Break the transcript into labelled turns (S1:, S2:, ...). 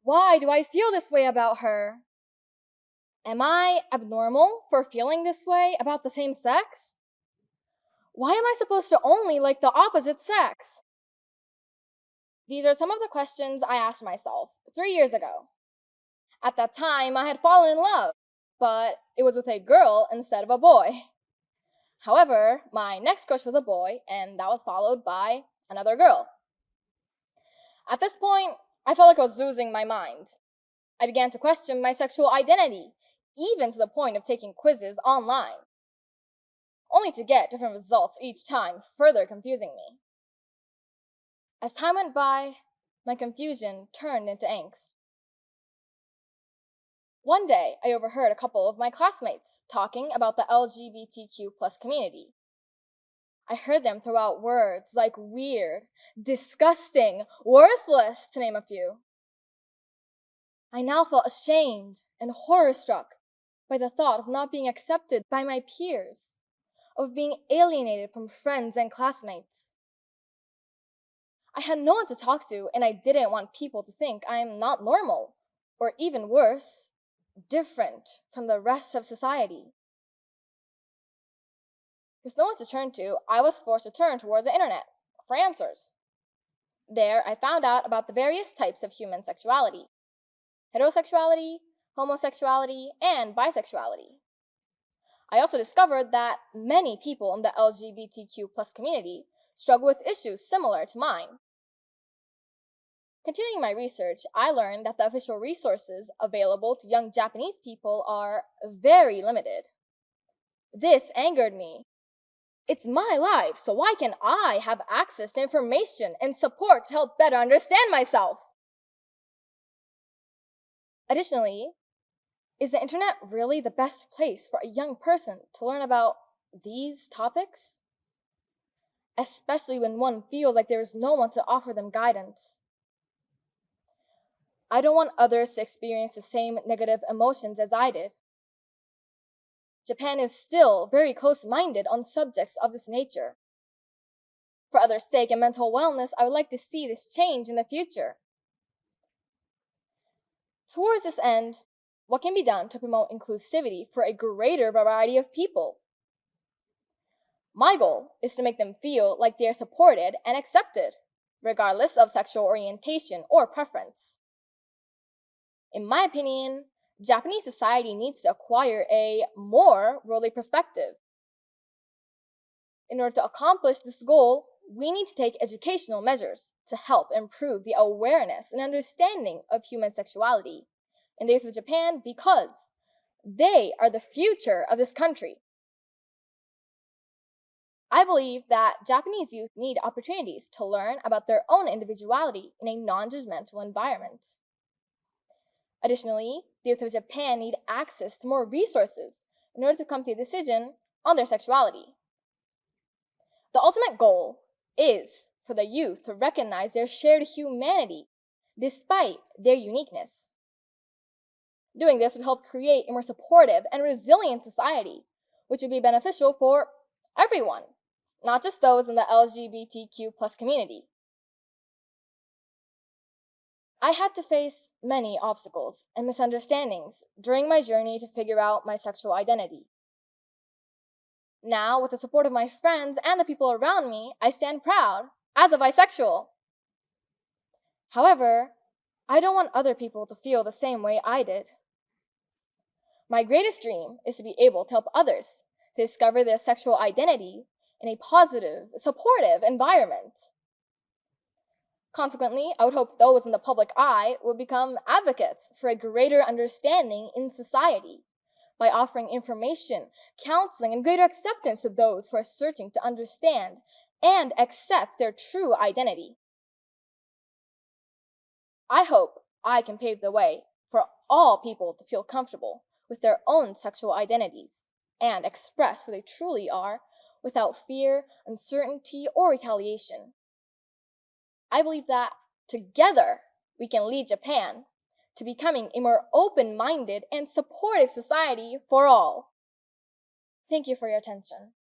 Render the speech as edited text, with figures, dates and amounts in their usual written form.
S1: Why do I feel this way about her? Am I abnormal for feeling this way about the same sex? Why am I supposed to only like the opposite sex? These are some of the questions I asked myself 3 years ago. At that time, I had fallen in love, but it was with a girl instead of a boy. However, my next crush was a boy, and that was followed by another girl. At this point, I felt like I was losing my mind. I began to question my sexual identity, even to the point of taking quizzes online, only to get different results each time, further confusing me. As time went by, my confusion turned into angst. One day, I overheard a couple of my classmates talking about the LGBTQ+ community. I heard them throw out words like weird, disgusting, worthless, to name a few. I now felt ashamed and horror-struck by the thought of not being accepted by my peers, of being alienated from friends and classmates. I had no one to talk to, and I didn't want people to think I am not normal, or even worse, different from the rest of society. With no one to turn to, I was forced to turn towards the internet for answers. There, I found out about the various types of human sexuality: heterosexuality, homosexuality, and bisexuality. I also discovered that many people in the LGBTQ+ community struggle with issues similar to mine. Continuing my research, I learned that the official resources available to young Japanese people are very limited. This angered me. It's my life, so why can't I have access to information and support to help better understand myself? Additionally, is the internet really the best place for a young person to learn about these topics? Especially when one feels like there is no one to offer them guidance. I don't want others to experience the same negative emotions as I did. Japan is still very close-minded on subjects of this nature. For others' sake and mental wellness, I would like to see this change in the future. Towards this end, what can be done to promote inclusivity for a greater variety of people? My goal is to make them feel like they are supported and accepted, regardless of sexual orientation or preference. In my opinion, Japanese society needs to acquire a more worldly perspective. In order to accomplish this goal, we need to take educational measures to help improve the awareness and understanding of human sexuality in the youth of Japan, because they are the future of this country. I believe that Japanese youth need opportunities to learn about their own individuality in a non-judgmental environment. Additionally, the youth of Japan need access to more resources in order to come to a decision on their sexuality. The ultimate goal is for the youth to recognize their shared humanity despite their uniqueness. Doing this would help create a more supportive and resilient society, which would be beneficial for everyone, not just those in the LGBTQ+ community. I had to face many obstacles and misunderstandings during my journey to figure out my sexual identity. Now, with the support of my friends and the people around me, I stand proud as a bisexual. However, I don't want other people to feel the same way I did. My greatest dream is to be able to help others to discover their sexual identity in a positive, supportive environment. Consequently, I would hope those in the public eye would become advocates for a greater understanding in society by offering information, counseling, and greater acceptance to those who are searching to understand and accept their true identity. I hope I can pave the way for all people to feel comfortable with their own sexual identities and express who they truly are without fear, uncertainty, or retaliation. I believe that together we can lead Japan to becoming a more open-minded and supportive society for all. Thank you for your attention.